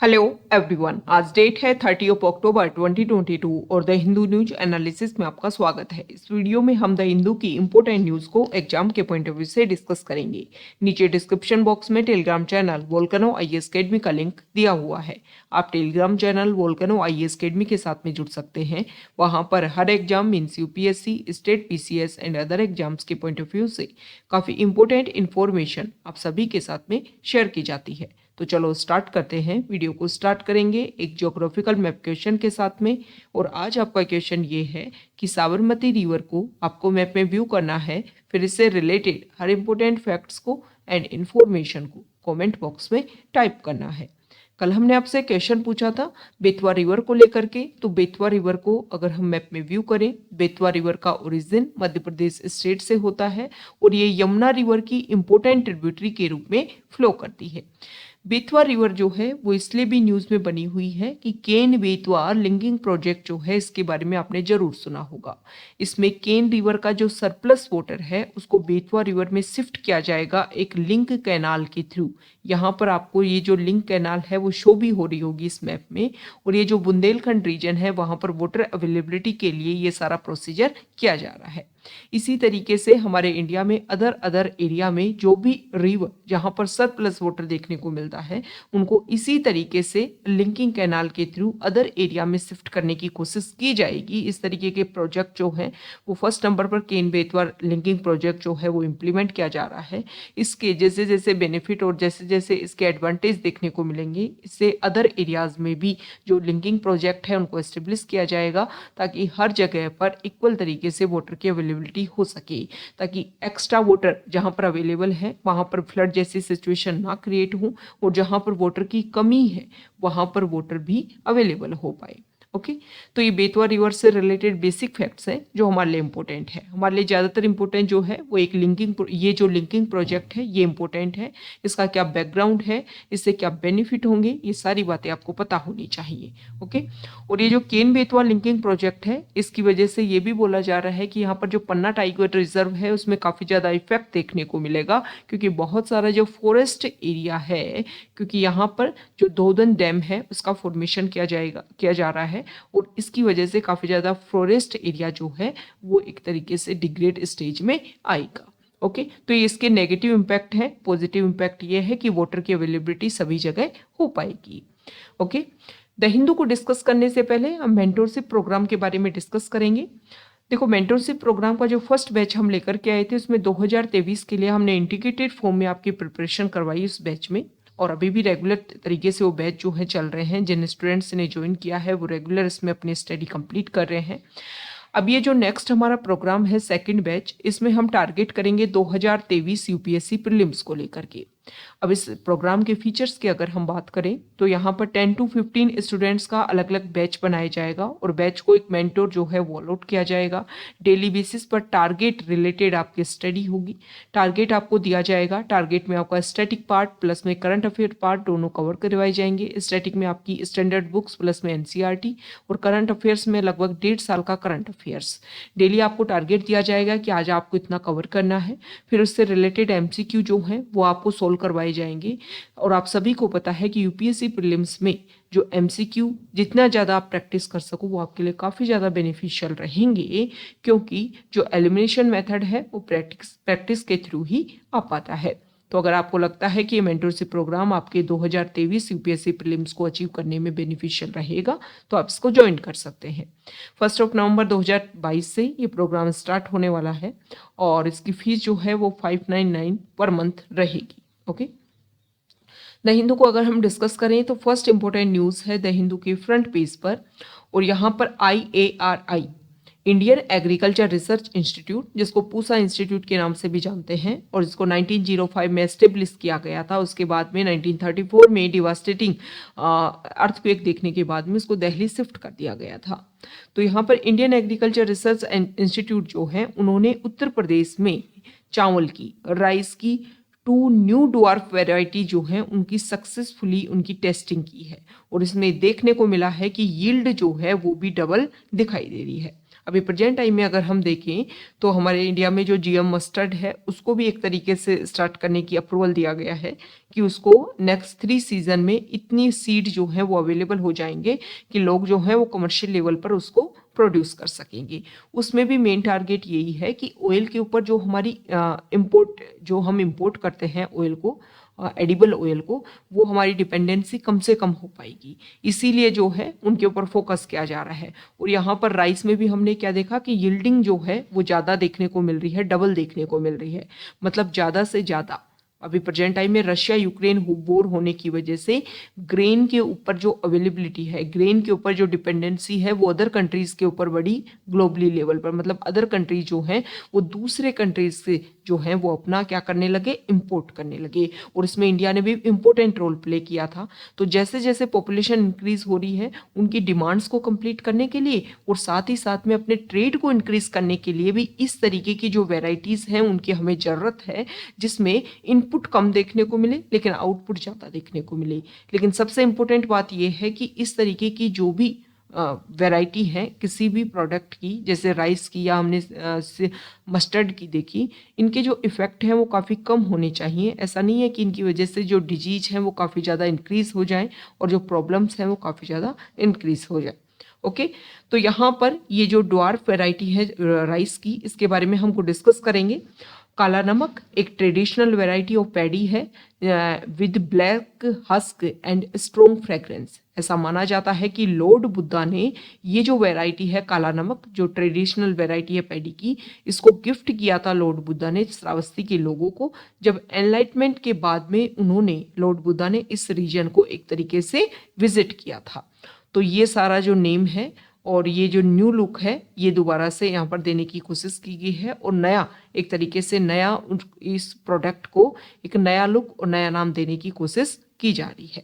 Hello everyone, आज date है 30 अक्टूबर 2022 और द हिंदू न्यूज एनालिसिस में आपका स्वागत है। इस वीडियो में हम द हिंदू की इंपॉर्टेंट न्यूज को एग्जाम के पॉइंट ऑफ व्यू से डिस्कस करेंगे। नीचे डिस्क्रिप्शन बॉक्स में telegram channel volcano IAS academy का लिंक दिया हुआ है। आप telegram channel volcano IAS academy के साथ में जुड़ सकते हैं। वहां पर हर exam means UPSC, state PCS and other exams के पॉइंट ऑफ व्यू से काफी इंपॉर्टेंट इन्फॉर्मेशन आप सभी के साथ में शेयर की जाती है। तो चलो स्टार्ट करते हैं। वीडियो को स्टार्ट करेंगे एक ज्योग्राफिकल मैप क्वेश्चन के साथ में। और आज आपका क्वेश्चन ये है कि साबरमती रिवर को आपको मैप में व्यू करना है, फिर इससे रिलेटेड हर इंपॉर्टेंट फैक्ट्स को एंड इन्फॉर्मेशन को कमेंट बॉक्स में टाइप करना है। कल हमने आपसे क्वेश्चन पूछा था बेतवा रिवर को लेकर के, तो बेतवा रिवर को अगर हम मैप में व्यू करें, बेतवा रिवर का ओरिजिन मध्य प्रदेश स्टेट से होता है और ये यमुना रिवर की इंपॉर्टेंट ट्रिब्यूटरी के रूप में फ्लो करती है। बेतवा रिवर जो है वो इसलिए भी न्यूज में बनी हुई है कि केन बेतवा लिंकिंग प्रोजेक्ट जो है इसके बारे में आपने जरूर सुना होगा। इसमें केन रिवर का जो सरप्लस वाटर है उसको बेतवा रिवर में शिफ्ट किया जाएगा एक लिंक कैनाल के थ्रू। यहाँ पर आपको ये जो लिंक कैनाल है वो शो भी हो रही होगी इस मैप में। और ये जो बुंदेलखंड रीजन है वहां पर वाटर अवेलेबिलिटी के लिए ये सारा प्रोसीजर किया जा रहा है। इसी तरीके से हमारे इंडिया में अदर एरिया में जो भी रिवर जहां पर सरप्लस वाटर देखने को मिलता है उनको इसी तरीके से लिंकिंग कैनाल के थ्रू अदर एरिया में शिफ्ट करने की कोशिश की जाएगी। इस तरीके के प्रोजेक्ट जो है वो फर्स्ट नंबर पर केन बेतवा लिंकिंग प्रोजेक्ट जो है वो इम्प्लीमेंट किया जा रहा है। इसके जैसे जैसे बेनिफिट और जैसे जैसे इसके एडवांटेज देखने को मिलेंगे, इससे अदर एरियाज में भी जो लिंकिंग प्रोजेक्ट है उनको एस्टेब्लिश किया जाएगा ताकि हर जगह पर इक्वल तरीके से वाटर की अवेलेबिलिटी हो सके, ताकि एक्स्ट्रा वाटर जहां पर अवेलेबल है वहां पर फ्लड जैसी सिचुएशन ना क्रिएट हो और जहां पर वाटर की कमी है वहां पर वाटर भी अवेलेबल हो पाए। ओके, तो ये बेतवा रिवर से रिलेटेड बेसिक फैक्ट्स हैं जो हमारे लिए इंपॉर्टेंट है। हमारे लिए ज़्यादातर इंपॉर्टेंट जो है वो एक ये जो लिंकिंग प्रोजेक्ट है ये इंपॉर्टेंट है। इसका क्या बैकग्राउंड है, इससे क्या बेनिफिट होंगे, ये सारी बातें आपको पता होनी चाहिए। ओके, और ये जो केन बेतवा लिंकिंग प्रोजेक्ट है इसकी वजह से ये भी बोला जा रहा है कि यहाँ पर जो पन्ना टाइगर रिजर्व है उसमें काफ़ी ज़्यादा इफेक्ट देखने को मिलेगा, क्योंकि बहुत सारा जो फॉरेस्ट एरिया है, क्योंकि यहाँ पर जो दोदन डैम है उसका फॉर्मेशन किया जा रहा है और इसकी वजह से काफी ज्यादा फॉरेस्ट एरिया जो है वो एक तरीके से डिग्रेड स्टेज में आएगा। ओके, तो ये इसके नेगेटिव इम्पैक्ट है। पॉजिटिव इम्पैक्ट ये है कि वाटर की अवेलेबिलिटी सभी जगह हो पाएगी। ओके, द हिंदू को डिस्कस करने से पहले हम मेंटोरशिप प्रोग्राम के बारे में डिस्कस करेंगे। देखो, मेंटोरशिप प्रोग्राम का जो फर्स्ट बैच हम लेकर के आए थे उसमें 2023 के लिए हमने इंटीग्रेटेड फॉर्म में आपकी प्रिपरेशन करवाई उस बैच में, और अभी भी रेगुलर तरीके से वो बैच जो है चल रहे हैं। जिन स्टूडेंट्स ने ज्वाइन किया है वो रेगुलर इसमें अपनी स्टडी कंप्लीट कर रहे हैं। अब ये जो नेक्स्ट हमारा प्रोग्राम है सेकंड बैच, इसमें हम टारगेट करेंगे 2023 यूपीएससी प्रीलिम्स को लेकर के। अब इस प्रोग्राम के फीचर्स की अगर हम बात करें तो यहाँ पर 10 to 15 स्टूडेंट्स का अलग अलग बैच बनाया जाएगा और बैच को एक मेंटोर जो है वो अलॉट किया जाएगा। डेली बेसिस पर टारगेट रिलेटेड आपकी स्टडी होगी। टारगेट आपको दिया जाएगा, टारगेट में आपका स्टैटिक पार्ट प्लस में करंट अफेयर पार्ट दोनों कवर करवाए जाएंगे। स्टैटिक में आपकी स्टैंडर्ड बुक्स प्लस में एनसीईआरटी और करंट अफेयर्स में लगभग 1.5 साल का करंट अफेयर्स। डेली आपको टारगेट दिया जाएगा कि आज आपको इतना कवर करना है, फिर उससे रिलेटेड एमसीक्यू जो है वो आपको सोल्व करवाए जाएंगे। और आप सभी को पता है कि यूपीएससी प्रीलिम्स में जो एमसीक्यू जितना ज़्यादा आप प्रैक्टिस कर सको वो आपके लिए काफ़ी ज़्यादा बेनिफिशियल रहेंगे, क्योंकि जो एलिमिनेशन मेथड है वो प्रैक्टिस के थ्रू ही आ पाता है। तो अगर आपको लगता है कि ये मेंटरशिप प्रोग्राम आपके 2023 यूपीएससी प्रीलिम्स को अचीव करने में बेनिफिशियल रहेगा तो आप इसको ज्वाइन कर सकते हैं। 1 नवंबर 2022 से ये प्रोग्राम स्टार्ट होने वाला है और इसकी फीस जो है वो 599 पर मंथ रहेगी। ओके, द हिंदू को अगर हम डिस्कस करें तो फर्स्ट इंपॉर्टेंट न्यूज़ है द हिंदू के फ्रंट पेज पर, और यहाँ पर IARI Indian agriculture research institute, जिसको पूसा इंस्टीट्यूट के नाम से भी जानते हैं और जिसको 1905 में एस्टेब्लिश किया गया था। उसके बाद में 1934 में डिवास्टेटिंग अर्थक्वेक देखने के बाद में उसको दिल्ली शिफ्ट कर दिया गया था। तो यहाँ पर इंडियन एग्रीकल्चर रिसर्च इंस्टीट्यूट जो है उन्होंने उत्तर प्रदेश में चावल की, राइस की 2 न्यू डवार्फ वेराइटी जो है उनकी सक्सेसफुली उनकी टेस्टिंग की है और इसमें देखने को मिला है कि यील्ड जो है वो भी डबल दिखाई दे रही है। अभी प्रेजेंट टाइम में अगर हम देखें तो हमारे इंडिया में जो जीएम मस्टर्ड है उसको भी एक तरीके से स्टार्ट करने की अप्रूवल दिया गया है कि उसको नेक्स्ट 3 सीजन में इतनी सीड जो है वो अवेलेबल हो जाएंगे कि लोग जो है वो कमर्शियल लेवल पर उसको प्रोड्यूस कर सकेंगे। उसमें भी मेन टारगेट यही है कि ऑयल के ऊपर जो हमारी इंपोर्ट जो हम इंपोर्ट करते हैं ऑयल को, एडिबल ऑयल को, वो हमारी डिपेंडेंसी कम से कम हो पाएगी। इसीलिए जो है उनके ऊपर फोकस किया जा रहा है। और यहाँ पर राइस में भी हमने क्या देखा कि यील्डिंग जो है वो ज़्यादा देखने को मिल रही है, डबल देखने को मिल रही है, मतलब ज़्यादा से ज़्यादा। अभी प्रेजेंट टाइम में रशिया यूक्रेन वॉर होने की वजह से ग्रेन के ऊपर जो अवेलेबिलिटी है, ग्रेन के ऊपर जो डिपेंडेंसी है वो अदर कंट्रीज के ऊपर बढ़ी ग्लोबली लेवल पर। मतलब अदर कंट्रीज जो हैं वो दूसरे कंट्रीज से जो हैं वो अपना क्या करने लगे, इंपोर्ट करने लगे। और इसमें इंडिया ने भी इम्पोर्टेंट रोल प्ले किया था। तो जैसे जैसे पॉपुलेशन इंक्रीज हो रही है उनकी डिमांड्स को कंप्लीट करने के लिए और साथ ही साथ में अपने ट्रेड को इंक्रीज करने के लिए भी इस तरीके की जो वेराइटीज हैं उनकी हमें जरूरत है, जिसमें इनपुट कम देखने को मिले लेकिन आउटपुट ज़्यादा देखने को मिले। लेकिन सबसे इम्पोर्टेंट बात यह है कि इस तरीके की जो भी वैरायटी है किसी भी प्रोडक्ट की, जैसे राइस की या हमने मस्टर्ड की देखी, इनके जो इफ़ेक्ट हैं वो काफ़ी कम होने चाहिए। ऐसा नहीं है कि इनकी वजह से जो डिजीज हैं वो काफ़ी ज़्यादा इंक्रीज़ हो जाएं और जो प्रॉब्लम्स हैं वो काफ़ी ज़्यादा इंक्रीज़ हो जाए। ओके, तो यहाँ पर ये जो ड्वार्फ वैरायटी है राइस की, इसके बारे में हमको डिस्कस करेंगे। काला नमक एक ट्रेडिशनल वैरायटी ऑफ पैडी है with black husk and strong fragrance. ऐसा माना जाता है कि लॉर्ड बुद्धा ने ये जो वैरायटी है काला नमक, जो ट्रेडिशनल वैरायटी है पैडी की, इसको गिफ्ट किया था लॉर्ड बुद्धा ने श्रावस्ती के लोगों को। जब एनलाइटमेंट के बाद में उन्होंने, लॉर्ड बुद्धा ने इस रीजन को एक तरीके से विजिट किया था। तो ये सारा जो नेम है और ये जो न्यू लुक है ये दोबारा से यहाँ पर देने की कोशिश की गई है और नया एक तरीके से नया इस प्रोडक्ट को एक नया लुक और नया नाम देने की कोशिश की जा रही है।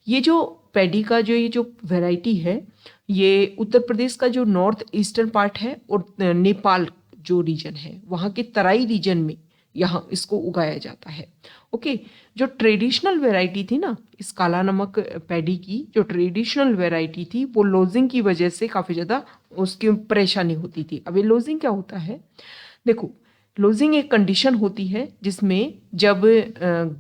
ये जो पैडी का जो ये जो वैरायटी है ये उत्तर प्रदेश का जो नॉर्थ ईस्टर्न पार्ट है और नेपाल जो रीजन है वहाँ के तराई रीजन में यहाँ इसको उगाया जाता है। ओके, जो ट्रेडिशनल वैरायटी थी ना इस काला नमक पैडी की, जो ट्रेडिशनल वैरायटी थी वो लोजिंग की वजह से काफ़ी ज़्यादा उसकी परेशानी होती थी। अब ये लोजिंग क्या होता है, देखो लोजिंग एक कंडीशन होती है जिसमें जब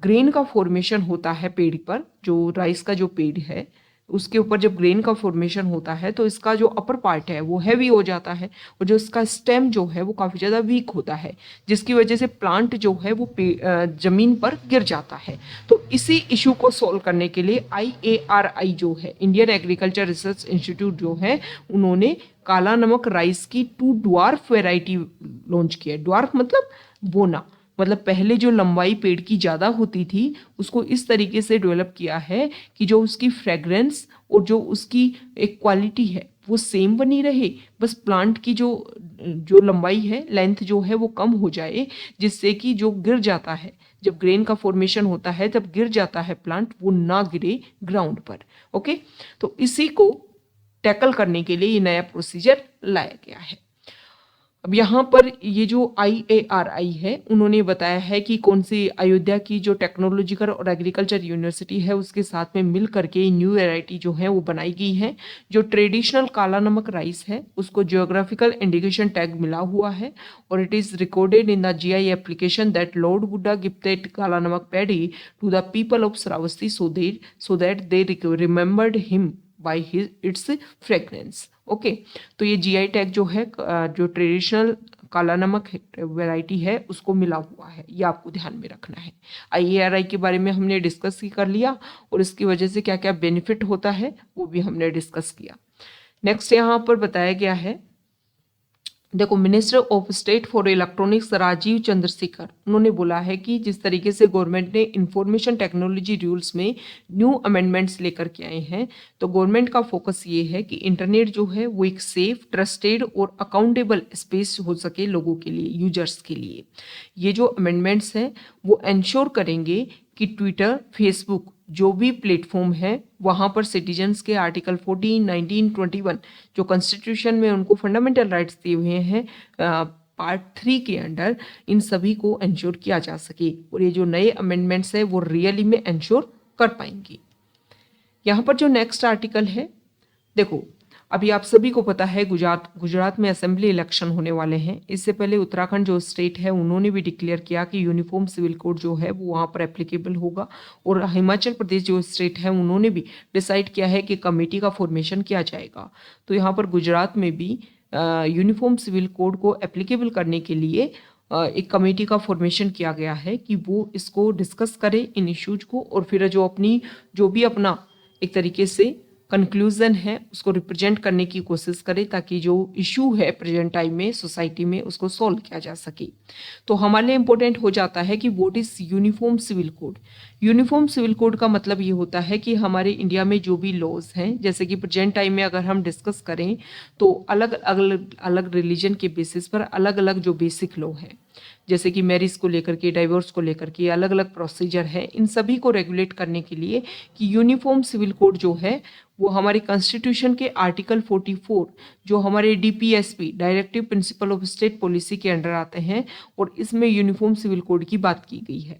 ग्रेन का फॉर्मेशन होता है पेड़ पर, जो राइस का जो पेड़ है उसके ऊपर जब ग्रेन का फॉर्मेशन होता है तो इसका जो अपर पार्ट है वो हैवी हो जाता है और जो इसका स्टेम जो है वो काफ़ी ज़्यादा वीक होता है, जिसकी वजह से प्लांट जो है वो ज़मीन पर गिर जाता है। तो इसी इशू को सॉल्व करने के लिए IARI जो है, इंडियन एग्रीकल्चर रिसर्च इंस्टीट्यूट जो है, उन्होंने काला नमक राइस की 2 ड्वार्फ वेराइटी लॉन्च किया है। ड्वार्फ मतलब बोना, मतलब पहले जो लंबाई पेड़ की ज़्यादा होती थी उसको इस तरीके से डेवलप किया है कि जो उसकी फ्रेग्रेंस और जो उसकी एक क्वालिटी है वो सेम बनी रहे, बस प्लांट की जो लंबाई है, लेंथ जो है वो कम हो जाए, जिससे कि जो गिर जाता है जब ग्रेन का फॉर्मेशन होता है तब गिर जाता है प्लांट, वो ना गिरे ग्राउंड पर। ओके, तो इसी को टैकल करने के लिए ये नया प्रोसीजर लाया गया है। अब यहाँ पर ये जो IARI है उन्होंने बताया है कि कौन सी अयोध्या की जो टेक्नोलॉजिकल और एग्रीकल्चर यूनिवर्सिटी है उसके साथ में मिल करके न्यू वैरायटी जो है वो बनाई गई है। जो ट्रेडिशनल काला नमक राइस है उसको जियोग्राफिकल इंडिकेशन टैग मिला हुआ है और it is recorded in the GI application that lord Buddha gifted Kala Namak paddy to the people of Shravasti so that they remembered him by its fragrance। Okay, तो ये GI टैग जो है जो ट्रेडिशनल काला नमक वैरायटी है उसको मिला हुआ है, ये आपको ध्यान में रखना है। IARI के बारे में हमने डिस्कस ही कर लिया और इसकी वजह से क्या क्या बेनिफिट होता है वो भी हमने डिस्कस किया। नेक्स्ट यहाँ पर बताया गया है, देखो minister of state for electronics Rajeev Chandrasekhar, उन्होंने बोला है कि जिस तरीके से गवर्नमेंट ने इंफॉर्मेशन टेक्नोलॉजी रूल्स में न्यू अमेंडमेंट्स लेकर के आए हैं, तो गवर्नमेंट का फोकस ये है कि इंटरनेट जो है वो एक सेफ, ट्रस्टेड और अकाउंटेबल स्पेस हो सके लोगों के लिए, यूजर्स के लिए। ये जो अमेंडमेंट्स हैं वो इंश्योर करेंगे कि ट्विटर, फेसबुक जो भी प्लेटफॉर्म है वहाँ पर सिटीजन्स के आर्टिकल 14, 19, 21 जो कॉन्स्टिट्यूशन में उनको फंडामेंटल राइट्स दिए हुए हैं पार्ट 3 के अंडर, इन सभी को इंश्योर किया जा सके और ये जो नए अमेंडमेंट्स है वो रियली में इंश्योर कर पाएंगे। यहाँ पर जो नेक्स्ट आर्टिकल है, देखो अभी आप सभी को पता है गुजरात में असेंबली इलेक्शन होने वाले हैं। इससे पहले उत्तराखंड जो स्टेट है उन्होंने भी डिक्लेयर किया कि यूनिफॉर्म सिविल कोड जो है वो वहाँ पर एप्लीकेबल होगा, और हिमाचल प्रदेश जो स्टेट है उन्होंने भी डिसाइड किया है कि कमेटी का फॉर्मेशन किया जाएगा। तो यहाँ पर गुजरात में भी यूनिफॉर्म सिविल कोड को एप्लीकेबल करने के लिए एक कमेटी का फॉर्मेशन किया गया है कि वो इसको डिस्कस करे, इन इश्यूज को, और फिर जो भी अपना एक तरीके से कंक्लूजन है उसको रिप्रेजेंट करने की कोशिश करे, ताकि जो इशू है प्रेजेंट टाइम में सोसाइटी में उसको सॉल्व किया जा सके। तो हमारे लिए इम्पोर्टेंट हो जाता है कि what is uniform civil code. Uniform civil code का मतलब ये होता है कि हमारे इंडिया में जो भी लॉज हैं, जैसे कि प्रेजेंट टाइम में अगर हम डिस्कस करें तो अलग अलग अलग रिलीजन के बेसिस पर अलग अलग जो बेसिक लॉ हैं, जैसे कि मैरिज को लेकर के, डाइवोर्स को लेकर के अलग अलग प्रोसीजर है, इन सभी को रेगुलेट करने के लिए कि यूनिफॉर्म सिविल कोड जो है वो हमारे कॉन्स्टिट्यूशन के आर्टिकल 44 जो हमारे DPSP directive principle of state policy के अंडर आते हैं, और इसमें यूनिफॉर्म सिविल कोड की बात की गई है।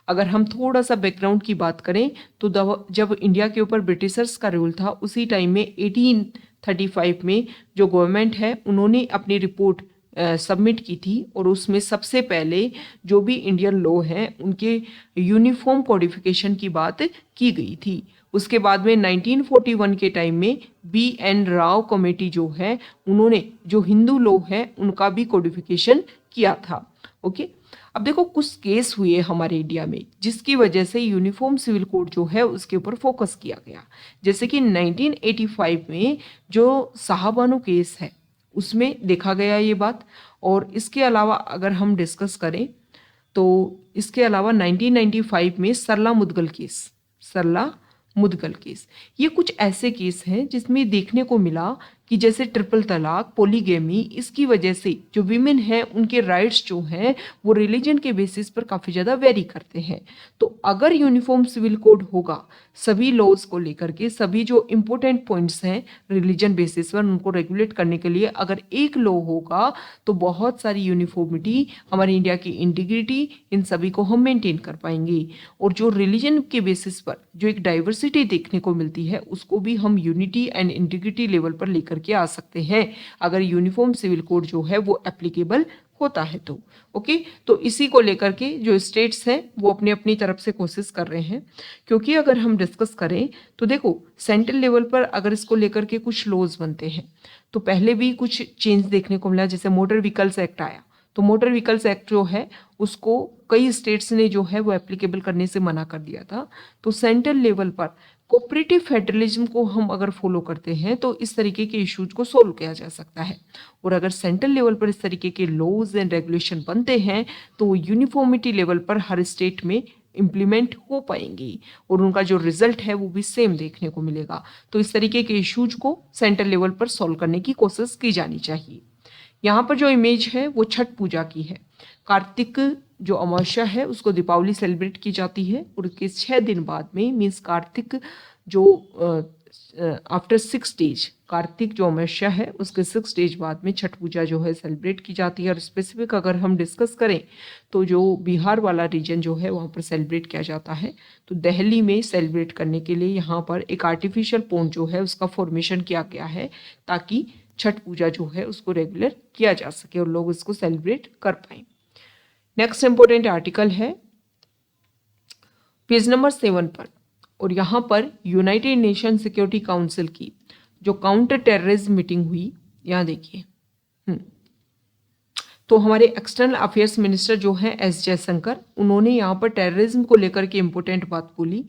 अगर हम थोड़ा सा बैकग्राउंड की बात करें तो जब इंडिया के ऊपर ब्रिटिशर्स का रूल था उसी टाइम में 1835 में जो गवर्नमेंट है उन्होंने अपनी रिपोर्ट सबमिट की थी, और उसमें सबसे पहले जो भी इंडियन लॉ हैं उनके यूनिफॉर्म कोडिफिकेशन की बात की गई थी। उसके बाद में 1941 के टाइम में BN राव कमेटी जो है उन्होंने जो हिंदू लॉ है उनका भी कोडिफिकेशन किया था। ओके, अब देखो कुछ केस हुए हमारे इंडिया में जिसकी वजह से यूनिफॉर्म सिविल कोड जो है उसके ऊपर फोकस किया गया। जैसे कि 1985 में जो साहबानो केस है उसमें देखा गया ये बात, और इसके अलावा अगर हम डिस्कस करें तो इसके अलावा 1995 में सरला मुदगल केस, ये कुछ ऐसे केस हैं जिसमें देखने को मिला कि जैसे ट्रिपल तलाक, पॉलीगेमी, इसकी वजह से जो विमेन हैं उनके राइट्स जो हैं वो रिलीजन के बेसिस पर काफ़ी ज़्यादा वेरी करते हैं। तो अगर यूनिफॉर्म सिविल कोड होगा सभी लॉज को लेकर के, सभी जो इम्पोर्टेंट पॉइंट्स हैं रिलीजन बेसिस पर उनको रेगुलेट करने के लिए अगर एक लॉ होगा तो बहुत सारी यूनिफॉर्मिटी, हमारी इंडिया की इंटीग्रिटी, इन सभी को हम मेंटेन कर पाएंगे। और जो रिलीजन के बेसिस पर जो एक डाइवर्सिटी देखने को मिलती है उसको भी हम यूनिटी एंड इंटीग्रिटी लेवल पर लेकर के आ सकते हैं अगर यूनिफॉर्म सिविल कोड जो है वो एप्लीकेबल होता है तो। ओके, तो इसी को लेकर के जो स्टेट्स हैं वो अपनी अपनी तरफ से कोशिश कर रहे हैं, क्योंकि अगर हम डिस्कस करें तो देखो सेंट्रल लेवल पर अगर इसको लेकर के कुछ लॉज बनते हैं तो पहले भी कुछ चेंज देखने को मिला। जैसे मोटर व्हीकल्स एक्ट आया, तो मोटर व्हीकल्स एक्ट जो है उसको कई स्टेट्स ने जो है वो एप्लीकेबल करने से मना कर दिया था। तो सेंट्रल लेवल पर कोऑपरेटिव फेडरलिज्म को हम अगर फॉलो करते हैं तो इस तरीके के इश्यूज को सोल्व किया जा सकता है। और अगर सेंट्रल लेवल पर इस तरीके के लॉज एंड रेगुलेशन बनते हैं तो यूनिफॉर्मिटी लेवल पर हर स्टेट में इम्प्लीमेंट हो पाएंगी और उनका जो रिजल्ट है वो भी सेम देखने को मिलेगा। तो इस तरीके के इश्यूज को सेंट्रल लेवल पर सॉल्व करने की कोशिश की जानी चाहिए। यहाँ पर जो इमेज है वो छठ पूजा की है। कार्तिक जो अमावस्या है उसको दीपावली सेलिब्रेट की जाती है, और उसके 6 दिन बाद में मीन्स कार्तिक जो आफ्टर 6 डेज, कार्तिक जो अमावस्या है उसके 6 डेज बाद में छठ पूजा जो है सेलिब्रेट की जाती है। और स्पेसिफिक अगर हम डिस्कस करें तो जो बिहार वाला रीजन जो है वहाँ पर सेलिब्रेट किया जाता है। तो दिल्ली में सेलिब्रेट करने के लिए यहाँ पर एक आर्टिफिशियल पोंड जो है उसका फॉर्मेशन किया गया है ताकि छठ पूजा जो है उसको रेगुलर किया जा सके और लोग इसको सेलिब्रेट कर पाए। नेक्स्ट इंपॉर्टेंट आर्टिकल है पेज नंबर 7 पर, और यहाँ पर यूनाइटेड नेशन सिक्योरिटी काउंसिल की जो काउंटर टेररिज्म मीटिंग हुई, यहाँ देखिए। तो हमारे एक्सटर्नल अफेयर्स मिनिस्टर जो हैं एस जयशंकर, उन्होंने यहाँ पर टेररिज्म को लेकर के इम्पोर्टेंट बात बोली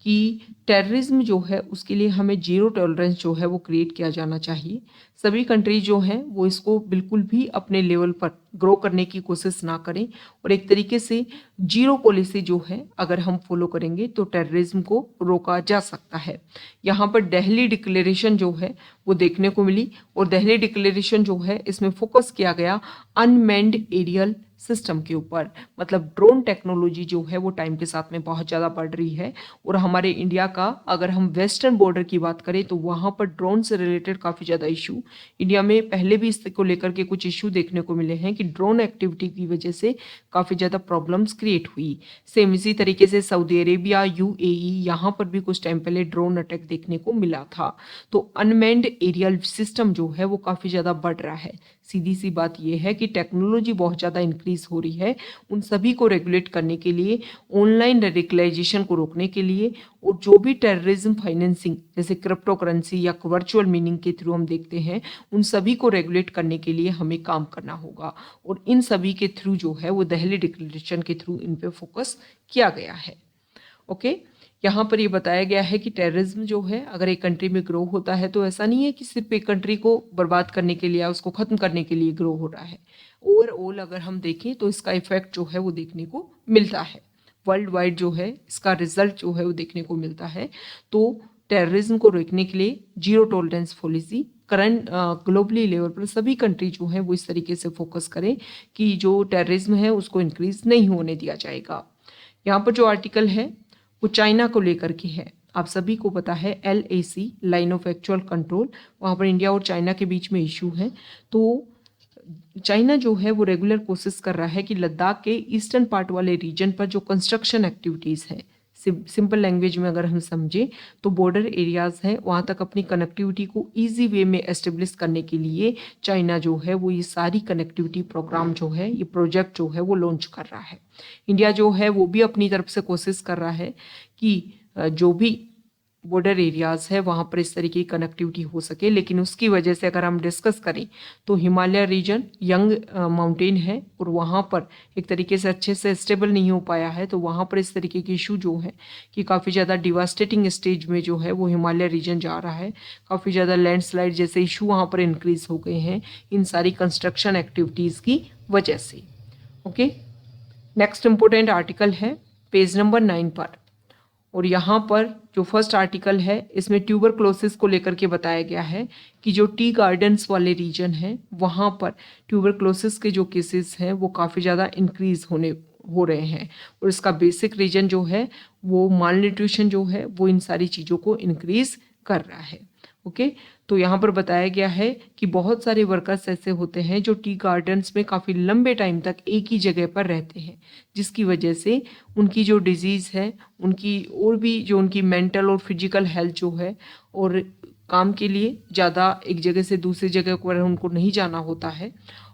कि टेररिज्म जो है उसके लिए हमें जीरो टॉलरेंस जो है वो क्रिएट किया जाना चाहिए। सभी कंट्री जो हैं वो इसको बिल्कुल भी अपने लेवल पर ग्रो करने की कोशिश ना करें, और एक तरीके से जीरो पॉलिसी जो है अगर हम फॉलो करेंगे तो टेररिज्म को रोका जा सकता है। यहाँ पर दिल्ली डिक्लेरेशन जो है वो देखने को मिली, और दिल्ली डिक्लेरेशन जो है इसमें फोकस किया गया अनमैन्ड एरियल सिस्टम के ऊपर। मतलब ड्रोन टेक्नोलॉजी जो है वो टाइम के साथ में बहुत ज़्यादा बढ़ रही है, और हमारे इंडिया का अगर हम वेस्टर्न बॉर्डर की बात करें तो वहाँ पर ड्रोन से रिलेटेड काफ़ी ज़्यादा इशू इंडिया में पहले भी इसको लेकर के कुछ इशू देखने को मिले हैं कि ड्रोन एक्टिविटी की वजह से काफ़ी ज़्यादा प्रॉब्लम्स क्रिएट हुई। सेम इसी तरीके से सऊदी अरेबिया, यूएई, यहाँ पर भी कुछ टाइम पहले ड्रोन अटैक देखने को मिला था। तो अनमैन्ड एरियल सिस्टम जो है वो काफ़ी ज़्यादा बढ़ रहा है। सीधी सी बात यह है कि टेक्नोलॉजी बहुत ज़्यादा इंक्रीज हो रही है। उन सभी को रेगुलेट करने के लिए, ऑनलाइन रेडिकलाइजेशन को रोकने के लिए, और जो भी टेररिज्म फाइनेंसिंग जैसे क्रिप्टो करेंसी या वर्चुअल मीनिंग के थ्रू हम देखते हैं, उन सभी को रेगुलेट करने के लिए हमें काम करना होगा। और इन सभी के थ्रू जो है वो दिल्ली डिक्लेरेशन के थ्रू इन पे फोकस किया गया है। ओके, यहाँ पर ये बताया गया है कि टेररिज्म जो है अगर एक कंट्री में ग्रो होता है तो ऐसा नहीं है कि सिर्फ एक कंट्री को बर्बाद करने के लिए या उसको ख़त्म करने के लिए ग्रो हो रहा है। ओवरऑल अगर हम देखें तो इसका इफेक्ट जो है वो देखने को मिलता है। वर्ल्ड वाइड जो है इसका रिजल्ट जो है वो देखने को मिलता है। तो टेररिज्म को रोकने के लिए zero tolerance policy current globally level पर सभी कंट्री जो हैं वो इस तरीके से फोकस करें कि जो टेररिज्म है उसको इंक्रीज नहीं होने दिया जाएगा। यहाँ पर जो आर्टिकल है वो चाइना को लेकर के है। आप सभी को पता है LAC, line of actual control, वहाँ पर इंडिया और चाइना के बीच में इशू है। तो चाइना जो है वो रेगुलर कोशिश कर रहा है कि लद्दाख के ईस्टर्न पार्ट वाले रीजन पर जो कंस्ट्रक्शन एक्टिविटीज़ हैं, सिंपल लैंग्वेज में अगर हम समझें तो बॉर्डर एरियाज़ हैं, वहाँ तक अपनी कनेक्टिविटी को ईजी वे में एस्टेब्लिश करने के लिए चाइना जो है वो ये सारी कनेक्टिविटी प्रोग्राम जो है, ये प्रोजेक्ट जो है वो लॉन्च कर रहा है। इंडिया जो है वो भी अपनी तरफ से कोशिश कर रहा है कि जो भी बॉर्डर एरियाज़ है वहाँ पर इस तरीके की कनेक्टिविटी हो सके। लेकिन उसकी वजह से अगर हम डिस्कस करें तो हिमालय रीजन यंग माउंटेन है और वहाँ पर एक तरीके से अच्छे से स्टेबल नहीं हो पाया है। तो वहाँ पर इस तरीके की इशू जो है कि काफ़ी ज़्यादा डिवास्टेटिंग स्टेज में जो है वो हिमालय रीजन जा रहा है। काफ़ी ज़्यादा लैंडस्लाइड जैसे इशू वहाँ पर इंक्रीज हो गए हैं इन सारी कंस्ट्रक्शन एक्टिविटीज़ की वजह से। ओके, नेक्स्ट इम्पोर्टेंट आर्टिकल है पेज नंबर 9 पर, और यहाँ पर जो फर्स्ट आर्टिकल है इसमें ट्यूबरक्लोसिस को लेकर के बताया गया है कि जो टी गार्डन्स वाले रीजन हैं वहाँ पर ट्यूबरक्लोसिस के जो केसेस हैं वो काफ़ी ज़्यादा इंक्रीज हो रहे हैं। और इसका बेसिक रीजन जो है वो माल न्यूट्रिशन जो है वो इन सारी चीज़ों को इंक्रीज कर रहा है। ओके, तो यहाँ पर बताया गया है कि बहुत सारे वर्कर्स ऐसे होते हैं जो टी गार्डन्स में काफ़ी लंबे टाइम तक एक ही जगह पर रहते हैं, जिसकी वजह से उनकी जो डिजीज़ है, उनकी और भी जो उनकी मेंटल और फिजिकल हेल्थ जो है, और काम के लिए ज़्यादा एक जगह से दूसरी जगह पर उनको नहीं जाना होता है।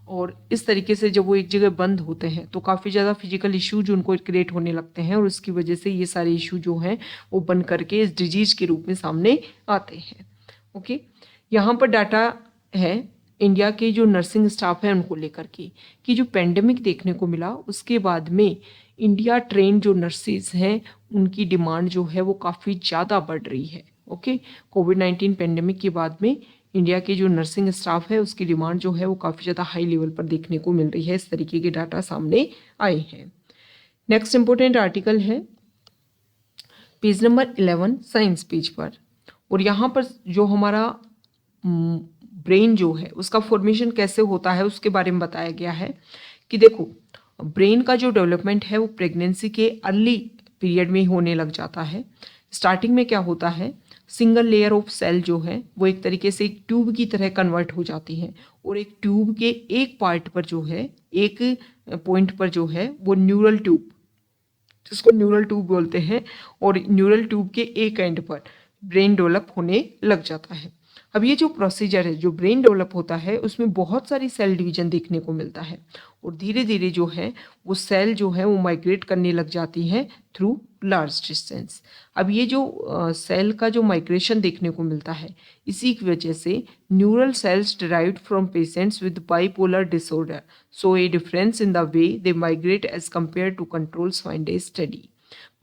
और इस तरीके से जब वो एक जगह बंद होते हैं तो काफ़ी ज़्यादा फिजिकल इशू जो उनको क्रिएट होने लगते हैं, और उसकी वजह से ये सारे इशू जो हैं वो बन करके इस डिजीज़ के रूप में सामने आते हैं। ओके, यहाँ पर डाटा है इंडिया के जो नर्सिंग स्टाफ है उनको लेकर के कि जो पेंडेमिक देखने को मिला उसके बाद में इंडिया ट्रेन जो नर्सेज हैं उनकी डिमांड जो है वो काफ़ी ज़्यादा बढ़ रही है। ओके, कोविड-19 पेंडेमिक के बाद में इंडिया के जो नर्सिंग स्टाफ है उसकी डिमांड जो है वो काफ़ी ज़्यादा हाई लेवल पर देखने को मिल रही है। इस तरीके के डाटा सामने आए हैं। नेक्स्ट इंपॉर्टेंट आर्टिकल है पेज नंबर 11 साइंस पेज पर, और यहाँ पर जो हमारा ब्रेन जो है उसका फॉर्मेशन कैसे होता है उसके बारे में बताया गया है कि देखो ब्रेन का जो डेवलपमेंट है वो प्रेगनेंसी के अर्ली पीरियड में ही होने लग जाता है। स्टार्टिंग में क्या होता है, सिंगल लेयर ऑफ सेल जो है वो एक तरीके से एक ट्यूब की तरह कन्वर्ट हो जाती है, और एक ट्यूब के एक पार्ट पर जो है, एक पॉइंट पर जो है वो न्यूरल ट्यूब, जिसको न्यूरल ट्यूब बोलते हैं, और न्यूरल ट्यूब के एक एंड पर ब्रेन डेवलप होने लग जाता है। अब ये जो प्रोसीजर है, जो ब्रेन डेवलप होता है, उसमें बहुत सारी सेल डिवीजन देखने को मिलता है, और धीरे धीरे जो है वो सेल जो है वो माइग्रेट करने लग जाती है थ्रू लार्ज डिस्टेंस। अब ये जो सेल का जो माइग्रेशन देखने को मिलता है, इसी की वजह से neural cells derived from patients with bipolar disorder so a difference in the way they migrate as compare to controls find a study.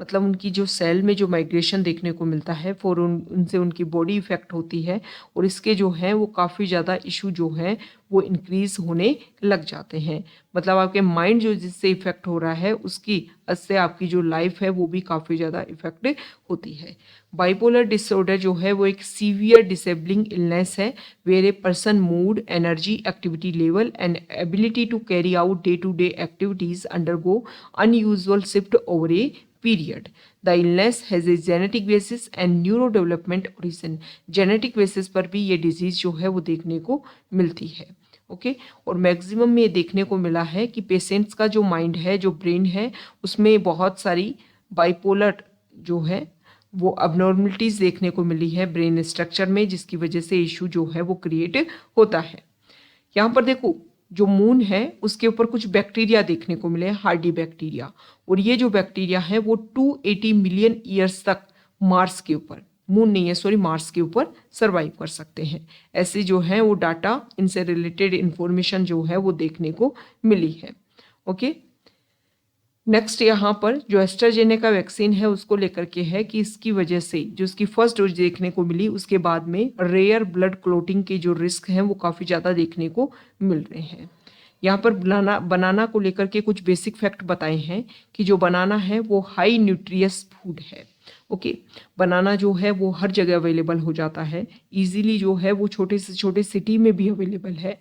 मतलब उनकी जो सेल में जो माइग्रेशन देखने को मिलता है फॉर उनसे उनकी बॉडी इफेक्ट होती है, और इसके जो है वो काफ़ी ज़्यादा इशू जो है वो इंक्रीज होने लग जाते हैं। मतलब आपके माइंड जो जिससे इफेक्ट हो रहा है उसकी उससे आपकी जो लाइफ है वो भी काफ़ी ज़्यादा इफेक्ट होती है। बाइपोलर डिसऑर्डर जो है वो एक सीवियर डिसेबलिंग इलनेस है where a person mood, energy, activity level and ability to carry out day to day activities undergo unusual shift over a period. The illness has a genetic basis and neuro development origin. Genetic basis पर भी ये disease जो है वो देखने को मिलती है। ओके और मैक्सिमम में ये देखने को मिला है कि पेशेंट्स का जो माइंड है, जो ब्रेन है, उसमें बहुत सारी बाइपोलर जो है वो अबनॉर्मलिटीज़ देखने को मिली है ब्रेन स्ट्रक्चर में, जिसकी वजह से इशू जो है वो क्रिएट होता है। यहाँ पर देखो जो मून है उसके ऊपर कुछ बैक्टीरिया देखने को मिले, हार्डी बैक्टीरिया, और ये जो बैक्टीरिया है वो 280 मिलियन ईयर्स तक मार्स के ऊपर, मून नहीं है सॉरी, मार्स के ऊपर सर्वाइव कर सकते हैं। ऐसे जो है वो डाटा, इनसे रिलेटेड इंफॉर्मेशन जो है वो देखने को मिली है। ओके नेक्स्ट यहाँ पर जो एस्ट्राजेनेका वैक्सीन है उसको लेकर के है कि इसकी वजह से जो इसकी फर्स्ट डोज देखने को मिली उसके बाद में रेयर ब्लड क्लोटिंग के जो रिस्क हैं वो काफ़ी ज़्यादा देखने को मिल रहे हैं। यहाँ पर बनाना को लेकर के कुछ बेसिक फैक्ट बताए हैं कि जो बनाना है वो हाई न्यूट्रियस फूड है। ओके बनाना जो है वो हर जगह अवेलेबल हो जाता है, इजीली जो है वो छोटे से छोटे सिटी में भी अवेलेबल है।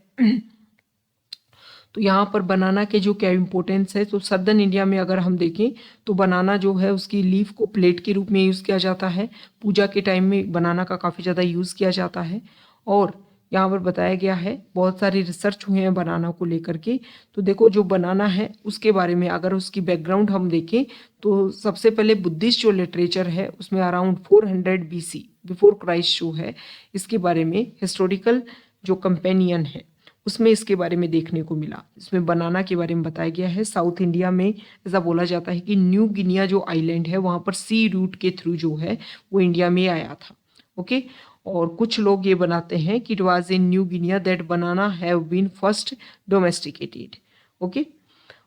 तो यहाँ पर बनाना के जो क्या इम्पोर्टेंस है, तो सदर्न इंडिया में अगर हम देखें तो बनाना जो है उसकी लीफ को प्लेट के रूप में यूज़ किया जाता है। पूजा के टाइम में बनाना का काफ़ी ज़्यादा यूज़ किया जाता है। और यहाँ पर बताया गया है, बहुत सारे रिसर्च हुए हैं बनाना को लेकर के। तो देखो जो बनाना है उसके बारे में अगर उसकी बैकग्राउंड हम देखें तो सबसे पहले बुद्धिस्ट जो लिटरेचर है उसमें अराउंड 400 BC बिफोर क्राइस्ट जो है इसके बारे में हिस्टोरिकल जो कंपेनियन है उसमें इसके बारे में देखने को मिला। इसमें बनाना के बारे में बताया गया है। साउथ इंडिया में ऐसा बोला जाता है कि न्यू गिनिया जो आइलैंड है वहाँ पर सी रूट के थ्रू जो है वो इंडिया में आया था। ओके और कुछ लोग ये बनाते हैं कि it was in New Guinea that banana have been first domesticated. Okay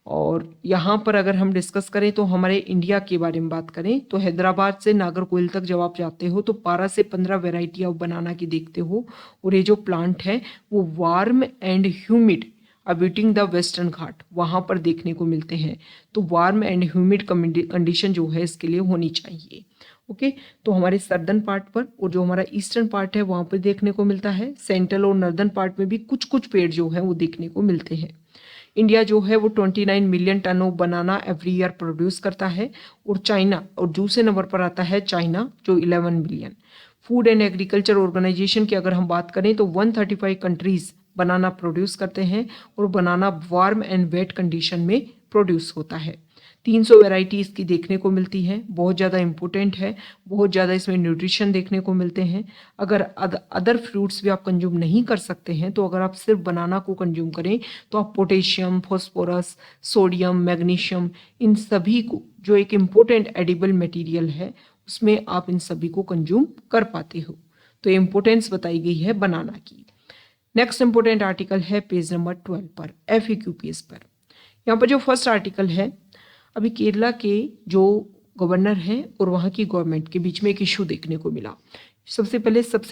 और यहाँ पर अगर हम डिस्कस करें तो हमारे इंडिया के बारे में बात करें तो हैदराबाद से नागरकोइल तक जब आप जाते हो तो 12 से 15 वेराइटी ऑफ बनाना की देखते हो। और ये जो प्लांट है वो warm and humid abiding the western Ghat वहाँ पर देखने को मिलते हैं। तो वार्म एंड ह्यूमिड कंडीशन जो है इसके लिए होनी चाहिए। ओके तो हमारे सर्दर्न पार्ट पर और जो हमारा ईस्टर्न पार्ट है वहाँ पर देखने को मिलता है। सेंट्रल और नॉर्दर्न पार्ट में भी कुछ कुछ पेड़ जो है वो देखने को मिलते हैं। इंडिया जो है वो 29 million ton of banana every year produce करता है। और चाइना और दूसरे नंबर पर आता है चाइना जो 11 million. Food and agriculture organization की अगर हम बात करें तो 135 कंट्रीज बनाना प्रोड्यूस करते हैं और बनाना वार्म एंड वेट कंडीशन में प्रोड्यूस होता है। 300 वैरायटी इसकी देखने को मिलती है, बहुत ज़्यादा इंपॉर्टेंट है, बहुत ज़्यादा इसमें न्यूट्रिशन देखने को मिलते हैं। अगर अदर फ्रूट्स भी आप कंज्यूम नहीं कर सकते हैं तो अगर आप सिर्फ बनाना को कंज्यूम करें तो आप potassium, phosphorus, sodium, magnesium in सभी को जो एक इम्पोर्टेंट एडिबल मटेरियल है उसमें आप इन सभी को कंज्यूम कर पाते हो। तो इम्पोर्टेंस बताई गई है बनाना की। नेक्स्ट इंपॉर्टेंट आर्टिकल है पेज नंबर 12 पर, FAQ पेज पर। यहाँ पर जो फर्स्ट आर्टिकल है, अभी केरला के जो गवर्नर हैं और वहाँ की गवर्नमेंट के बीच में एक इशू देखने को मिला। सबसे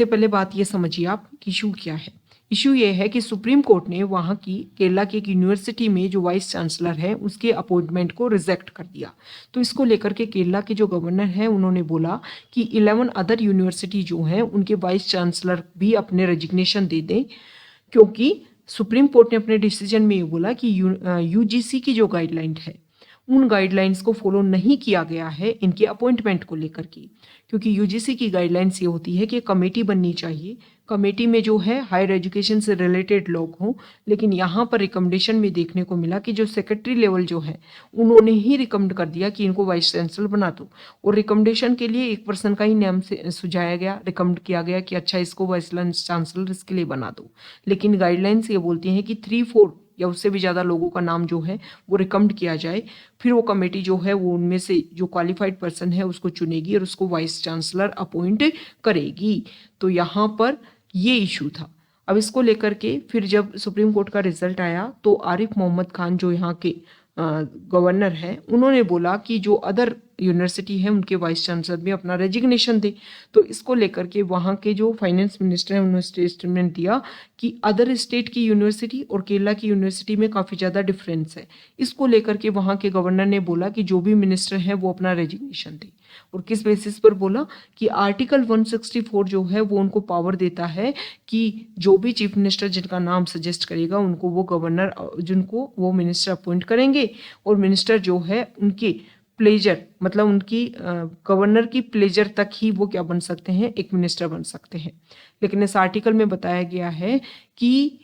पहले बात ये समझिए आप कि इशू क्या है। इशू ये है कि सुप्रीम कोर्ट ने वहाँ की केरला की एक यूनिवर्सिटी में जो वाइस चांसलर है उसके अपॉइंटमेंट को रिजेक्ट कर दिया। तो इसको लेकर के केरला के जो गवर्नर हैं उन्होंने बोला कि 11 अदर यूनिवर्सिटी जो हैं उनके वाइस चांसलर भी अपने रेजिग्नेशन दे दें, क्योंकि सुप्रीम कोर्ट ने अपने डिसीजन में ये बोला कि UGC की जो गाइडलाइन है उन गाइडलाइंस को फॉलो नहीं किया गया है इनके अपॉइंटमेंट को लेकर के। क्योंकि UGC की गाइडलाइंस ये होती है कि कमेटी बननी चाहिए, कमेटी में जो है हायर एजुकेशन से रिलेटेड लोग हों। लेकिन यहाँ पर रिकमेंडेशन में देखने को मिला कि जो सेक्रेटरी लेवल जो है उन्होंने ही रिकमेंड कर दिया कि इनको वाइस चांसलर बना दो। और रिकमेंडेशन के लिए एक पर्सन का ही नाम से सुझाया गया, रिकमेंड किया गया कि अच्छा इसको वाइस चांसलर इसके लिए बना दो। लेकिन गाइडलाइंस ये बोलती हैं कि 3-4 या उससे भी ज़्यादा लोगों का नाम जो है वो रिकमेंड किया जाए, फिर वो कमेटी जो है वो उनमें से जो क्वालिफाइड पर्सन है उसको चुनेगी और उसको वाइस चांसलर अपॉइंट करेगी। तो यहाँ पर ये इशू था। अब इसको लेकर के फिर जब सुप्रीम कोर्ट का रिजल्ट आया तो आरिफ मोहम्मद खान जो यहाँ के गवर्नर हैं उन्होंने बोला कि जो अदर यूनिवर्सिटी है उनके वाइस चांसलर भी अपना रेजिग्नेशन दे। तो इसको लेकर के वहाँ के जो फाइनेंस मिनिस्टर हैं उन्होंने स्टेटमेंट दिया कि अदर स्टेट की यूनिवर्सिटी और केरला की यूनिवर्सिटी में काफ़ी ज़्यादा डिफरेंस है। इसको लेकर के वहाँ के गवर्नर ने बोला कि जो भी मिनिस्टर हैं वो अपना रेजिग्नेशन दे। और किस बेसिस पर बोला कि आर्टिकल 164 जो है वो उनको पावर देता है कि जो भी चीफ मिनिस्टर जिनका नाम सजेस्ट करेगा उनको वो गवर्नर जिनको वो मिनिस्टर अपॉइंट करेंगे और मिनिस्टर जो है उनके प्लेजर मतलब उनकी गवर्नर की प्लेजर तक ही वो क्या बन सकते हैं, एक मिनिस्टर बन सकते हैं। लेकिन इस आर्टिकल में बताया गया है कि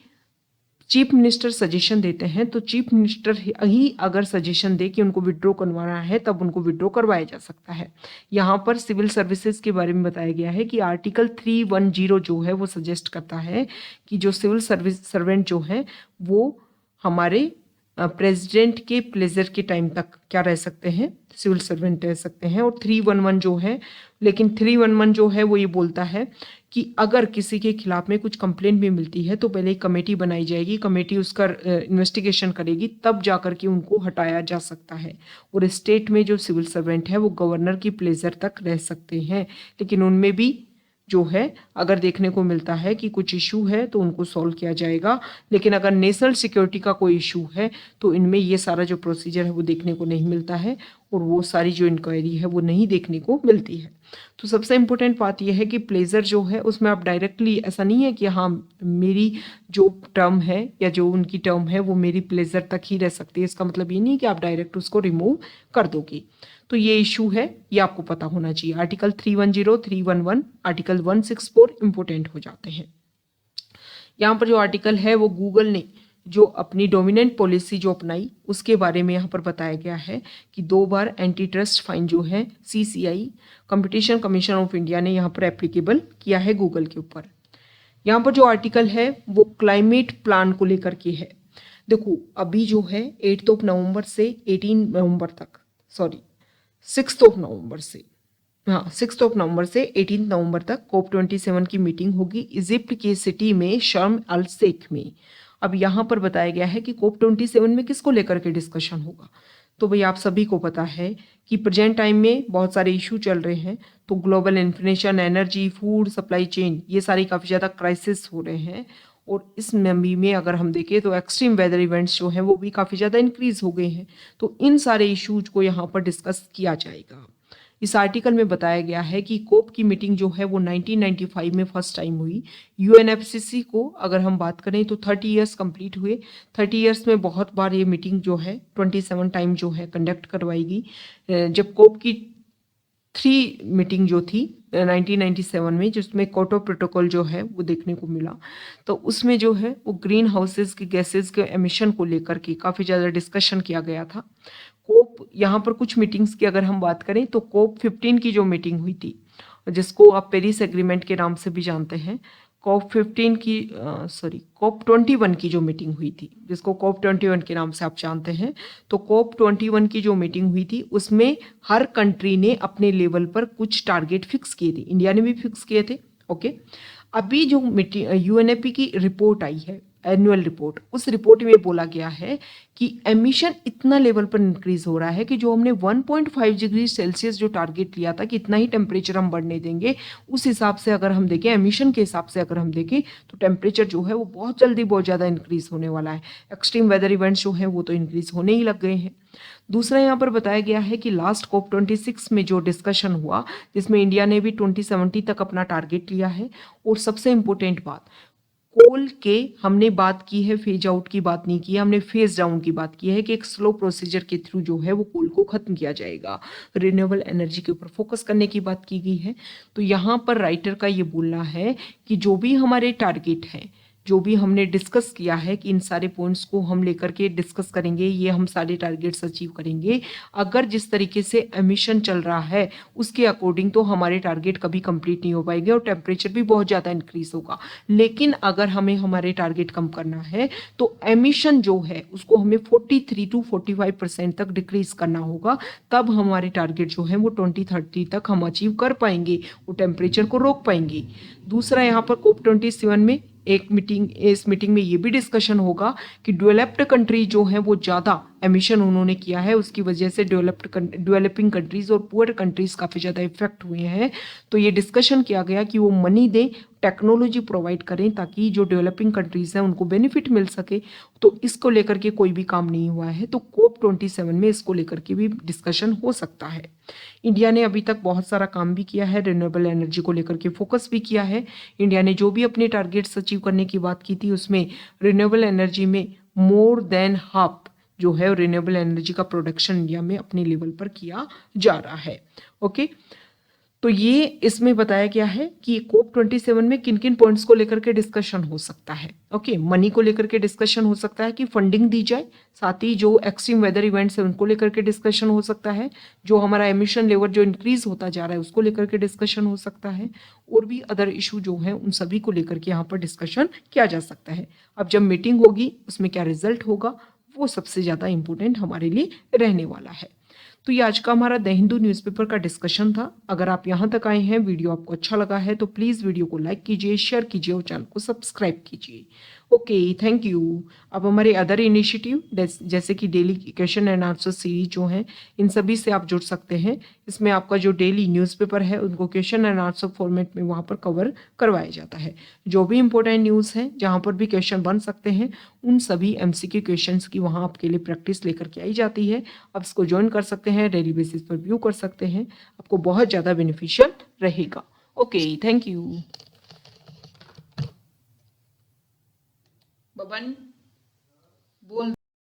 चीफ मिनिस्टर सजेशन देते हैं तो चीफ मिनिस्टर ही अगर सजेशन दे कि उनको विड्रॉ करवाना है तब उनको विड्रॉ करवाया जा सकता है। यहाँ पर सिविल सर्विसेज के बारे में बताया गया है कि आर्टिकल 310 जो है वो सजेस्ट करता है कि जो सिविल सर्विस सर्वेंट जो है वो हमारे प्रेसिडेंट के प्लेजर के टाइम तक क्या रह सकते हैं, सिविल सर्वेंट रह सकते हैं। और 311 जो है, लेकिन 311 जो है वो ये बोलता है कि अगर किसी के खिलाफ में कुछ कंप्लेंट भी मिलती है तो पहले एक कमेटी बनाई जाएगी, कमेटी उसका इन्वेस्टिगेशन करेगी, तब जाकर के उनको हटाया जा सकता है। और स्टेट में जो सिविल सर्वेंट है वो गवर्नर की प्लेजर तक रह सकते हैं, लेकिन उनमें भी जो है अगर देखने को मिलता है कि कुछ इशू है तो उनको सॉल्व किया जाएगा। लेकिन अगर नेशनल सिक्योरिटी का कोई इशू है तो इनमें ये सारा जो प्रोसीजर है वो देखने को नहीं मिलता है और वो सारी जो इंक्वायरी है वो नहीं देखने को मिलती है। तो सबसे इम्पोर्टेंट बात यह है कि प्लेजर जो है उसमें आप डायरेक्टली, ऐसा नहीं है कि हाँ मेरी जो टर्म है या जो उनकी टर्म है वो मेरी प्लेजर तक ही रह सकती है, इसका मतलब ये नहीं कि आप डायरेक्ट उसको रिमूव कर दोगे। तो ये इशू है, ये आपको पता होना चाहिए। आर्टिकल 310, 311, आर्टिकल 164 इंपोर्टेंट हो जाते हैं। यहाँ पर जो आर्टिकल है वो गूगल ने जो अपनी डोमिनेंट पॉलिसी जो अपनाई उसके बारे में यहाँ पर बताया गया है कि 2 बार एंटी ट्रस्ट फाइन जो है CCI competition commission of India ने यहाँ पर एप्लीकेबल किया है गूगल के ऊपर। यहाँ पर जो आर्टिकल है वो क्लाइमेट प्लान को लेकर के है। देखो अभी जो है 8 नवंबर से 18 नवंबर तक, सॉरी 6 नवंबर से, हाँ 6 नवंबर से 18 नवंबर तक COP27 की मीटिंग होगी इजिप्ट की सिटी में शर्म अल शेख में। अब यहाँ पर बताया गया है कि COP27 में किसको लेकर के डिस्कशन होगा। तो भाई आप सभी को पता है कि प्रेजेंट टाइम में बहुत सारे इशू चल रहे हैं, तो global inflation, energy, food supply chain, ये सारी काफ़ी ज़्यादा क्राइसिस हो रहे हैं। और इस नमी में अगर हम देखें तो एक्सट्रीम वेदर इवेंट्स जो हैं वो भी काफ़ी ज़्यादा इंक्रीज हो गए हैं। तो इन सारे इशूज को यहाँ पर डिस्कस किया जाएगा। इस आर्टिकल में बताया गया है कि कोप की मीटिंग जो है वो 1995 में फर्स्ट टाइम हुई। UNFCCC को अगर हम बात करें तो 30 ईयर्स कंप्लीट हुए। 30 ईयर्स में बहुत बार ये मीटिंग जो है 27 टाइम जो है कंडक्ट करवाएगी। जब कोप की 3 मीटिंग जो थी 1997 में, जिसमें क्योटो प्रोटोकॉल जो है वो देखने को मिला, तो उसमें जो है वो ग्रीन हाउसेज की गैसेज के एमिशन को लेकर के काफ़ी ज़्यादा डिस्कशन किया गया था। कोप यहाँ पर कुछ मीटिंग्स की अगर हम बात करें तो COP 15 की जो मीटिंग हुई थी, जिसको आप पेरिस एग्रीमेंट के नाम से भी जानते हैं, COP 15 की COP 21 की जो मीटिंग हुई थी, जिसको COP 21 के नाम से आप जानते हैं, तो COP 21 की जो मीटिंग हुई थी उसमें हर कंट्री ने अपने लेवल पर कुछ टारगेट फिक्स किए थे। इंडिया ने भी फिक्स किए थे। ओके, अभी जो UNEP की रिपोर्ट आई है, एनुअल रिपोर्ट, उस रिपोर्ट में बोला गया है कि एमिशन इतना लेवल पर इंक्रीज हो रहा है कि जो हमने 1.5 डिग्री सेल्सियस जो टारगेट लिया था कि इतना ही टेम्परेचर हम बढ़ने देंगे, उस हिसाब से अगर हम देखें, एमिशन के हिसाब से अगर हम देखें तो टेम्परेचर जो है वो बहुत जल्दी बहुत ज़्यादा इंक्रीज होने वाला है। एक्सट्रीम वेदर इवेंट्स जो हैं वो तो इंक्रीज होने ही लग गए हैं। दूसरा यहाँ पर बताया गया है कि लास्ट COP 26 में जो डिस्कशन हुआ, जिसमें इंडिया ने भी 2070 तक अपना टारगेट लिया है। और सबसे इम्पोर्टेंट बात, कोल के हमने बात की है, फेज आउट की बात नहीं की है, हमने फेज डाउन की बात की है कि एक स्लो प्रोसीजर के थ्रू जो है वो कोल को खत्म किया जाएगा। रिन्यूएबल एनर्जी के ऊपर फोकस करने की बात की गई है। तो यहाँ पर राइटर का ये बोलना है कि जो भी हमारे टारगेट हैं, जो भी हमने डिस्कस किया है कि इन सारे पॉइंट्स को हम लेकर के डिस्कस करेंगे, ये हम सारे टारगेट्स अचीव करेंगे। अगर जिस तरीके से एमिशन चल रहा है उसके अकॉर्डिंग तो हमारे टारगेट कभी कंप्लीट नहीं हो पाएंगे और टेम्परेचर भी बहुत ज़्यादा इंक्रीज होगा। लेकिन अगर हमें हमारे टारगेट कम करना है तो एमिशन जो है उसको हमें 43 to 45% तक डिक्रीज करना होगा, तब हमारे टारगेट जो है वो 2030 तक हम अचीव कर पाएंगे, वो टेम्परेचर को रोक पाएंगे। दूसरा, यहाँ पर COP 27 में इस मीटिंग में ये भी डिस्कशन होगा कि डेवलप्ड कंट्री जो हैं वो ज़्यादा एमिशन उन्होंने किया है, उसकी वजह से डेवलपिंग कंट्रीज और पुअर कंट्रीज काफ़ी ज़्यादा इफेक्ट हुए हैं। तो ये डिस्कशन किया गया कि वो मनी दें, टेक्नोलॉजी प्रोवाइड करें ताकि जो डेवलपिंग कंट्रीज हैं उनको बेनिफिट मिल सके। तो इसको लेकर के कोई भी काम नहीं हुआ है, तो COP 27 में इसको लेकर के भी डिस्कशन हो सकता है। इंडिया ने अभी तक बहुत सारा काम भी किया है, रिन्यूएबल एनर्जी को लेकर के फोकस भी किया है। इंडिया ने जो भी अपने टारगेट्स अचीव करने की बात की थी उसमें रिन्यूएबल एनर्जी में मोर देन हाफ जो है रिन्यूएबल एनर्जी का प्रोडक्शन इंडिया में अपने लेवल पर किया जा रहा है। ओके, तो ये इसमें बताया गया है कि COP27 में किन किन पॉइंट्स को लेकर के डिस्कशन हो सकता है। ओके, मनी को लेकर के डिस्कशन हो सकता है कि फंडिंग दी जाए, साथ ही जो एक्सट्रीम वेदर इवेंट्स है उनको लेकर के डिस्कशन हो सकता है, जो हमारा एमिशन लेवल जो इंक्रीज होता जा रहा है उसको लेकर के डिस्कशन हो सकता है, और भी अदर इशू जो है उन सभी को लेकर के यहाँ पर डिस्कशन किया जा सकता है। अब जब मीटिंग होगी उसमें क्या रिजल्ट होगा वो सबसे ज़्यादा इम्पोर्टेंट हमारे लिए रहने वाला है। तो ये आज का हमारा द हिंदू न्यूज़पेपर का डिस्कशन था। अगर आप यहाँ तक आए हैं, वीडियो आपको अच्छा लगा है तो प्लीज़ वीडियो को लाइक कीजिए, शेयर कीजिए और चैनल को सब्सक्राइब कीजिए। Okay, thank you. अब हमारे अदर इनिशिएटिव जैसे कि daily question and answer series जो हैं, इन सभी से आप जुड़ सकते हैं। इसमें आपका जो डेली न्यूज़पेपर है उनको क्वेश्चन एंड आंसर फॉर्मेट में वहाँ पर कवर करवाया जाता है। जो भी इंपॉर्टेंट न्यूज़ है जहाँ पर भी क्वेश्चन बन सकते हैं उन सभी MCQ क्वेश्चंस की वहाँ आपके लिए प्रैक्टिस लेकर के आई जाती है। आप इसको ज्वाइन कर सकते हैं, डेली बेसिस पर व्यू कर सकते हैं, आपको बहुत ज़्यादा बेनिफिशियल रहेगा। Okay, thank you. बबन।